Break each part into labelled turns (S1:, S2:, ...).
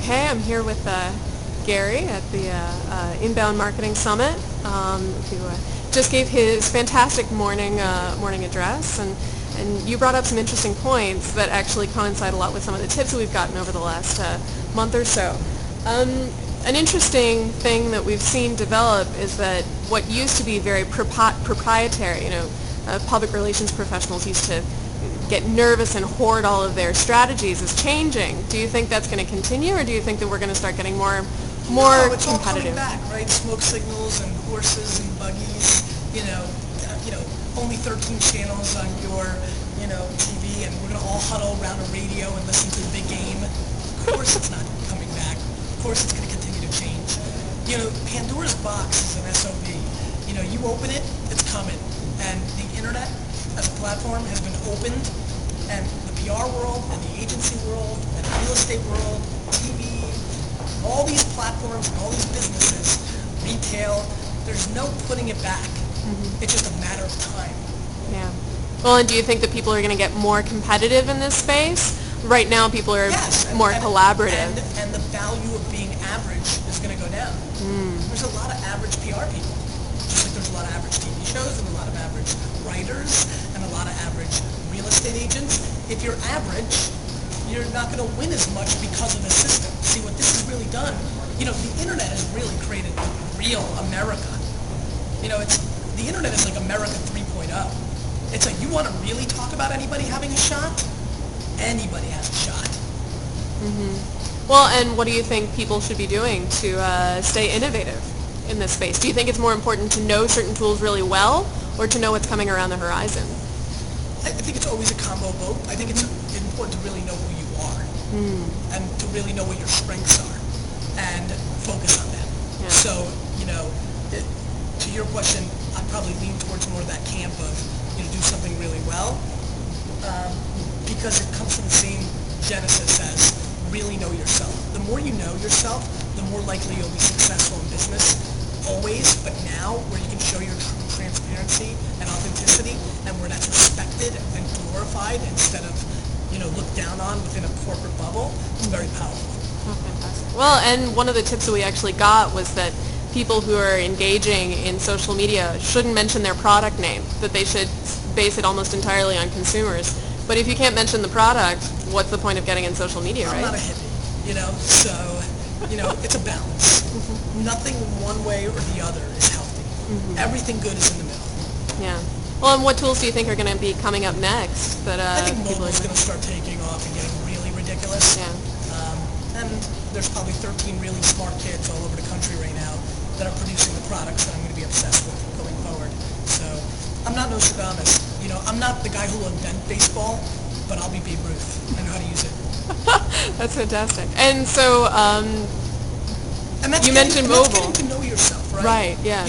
S1: Okay, I'm here with Gary at the Inbound Marketing Summit, who just gave his fantastic morning address, and you brought up some interesting points that actually coincide a lot with some of the tips that we've gotten over the last month or so. An interesting thing that we've seen develop is that what used to be very proprietary, public relations professionals used to get nervous and hoard all of their strategies is changing. Do you think that's going to continue, or do you think that we're going to start getting more
S2: no, it's all
S1: competitive?
S2: coming back, right? Smoke signals and horses and buggies. Only 13 channels on your, TV, and we're going to all huddle around a radio and listen to the big game. Of course, it's not coming back. Of course, it's going to continue to change. Pandora's box is an SOB. You open it, it's coming, and the internet as a platform has been opened, and the PR world and the agency world and the real estate world, TV, all these platforms and all these businesses, retail, there's no putting it back. Mm-hmm. It's just a matter of time.
S1: Yeah. Well, and do you think that people are going to get more competitive in this space? Right now, people are more collaborative.
S2: And the value of being average is going to go down. There's a lot of average PR people, just like there's a lot of average TV shows and a lot of average writers and a lot of average real estate agents. If you're average, you're not going to win as much because of the system. See, what this has really done, the internet has really created real America. The internet is like America 3.0. It's like, you want to really talk about anybody having a shot? Anybody has a shot.
S1: Mm-hmm. Well, and what do you think people should be doing to stay innovative in this space? Do you think it's more important to know certain tools really well, or to know what's coming around the horizon?
S2: I think it's always a combo of both. I think it's important to really know who you are and to really know what your strengths are and focus on them. Yeah. So, to your question, I'd probably lean towards more of that camp of, do something really well because it comes from the same genesis as really know yourself. The more you know yourself, the more likely you'll be successful in business, always, but now where you can show your true transparency and authenticity and where that's respected and glorified instead of, looked down on within a corporate bubble, it's very powerful.
S1: Oh, fantastic. Well, and one of the tips that we actually got was that people who are engaging in social media shouldn't mention their product name, that they should base it almost entirely on consumers. But if you can't mention the product, what's the point of getting in social media, right?
S2: I'm not a hippie, so, it's a balance. Mm-hmm. Nothing one way or the other is healthy. Mm-hmm. Everything good is in the middle.
S1: Yeah. Well, and what tools do you think are going to be coming up next?
S2: I think mobile is going to start taking off and getting really ridiculous.
S1: Yeah.
S2: And there's probably 13 really smart kids all over the country right now that are producing the products that I'm going to be obsessed with going forward. So I'm not Nostradamus. I'm not the guy who will invent baseball, but I'll be Babe Ruth. I know how to use it.
S1: That's fantastic. And so you mentioned mobile.
S2: That's getting to know yourself, right?
S1: Right, yeah.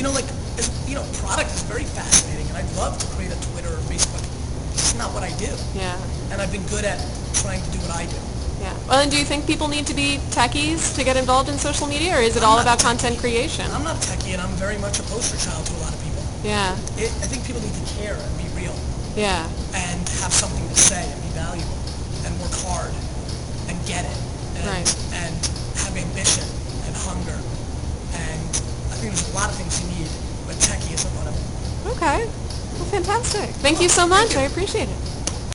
S2: Product is very fascinating, and I'd love to create a Twitter or Facebook. It's just not what I do.
S1: Yeah.
S2: And I've been good at trying to do what I do.
S1: Yeah. Well, and do you think people need to be techies to get involved in social media, or is it all about content creation?
S2: I'm not a techie, and I'm very much a poster child to a lot of people.
S1: Yeah.
S2: I think people need to care and be real.
S1: Yeah.
S2: And have something to say and be valuable and work hard and get it. And have ambition and hunger. And I think there's a lot of things you need, but techie isn't one of them.
S1: Okay. Well, fantastic. Thank you so much. I appreciate it.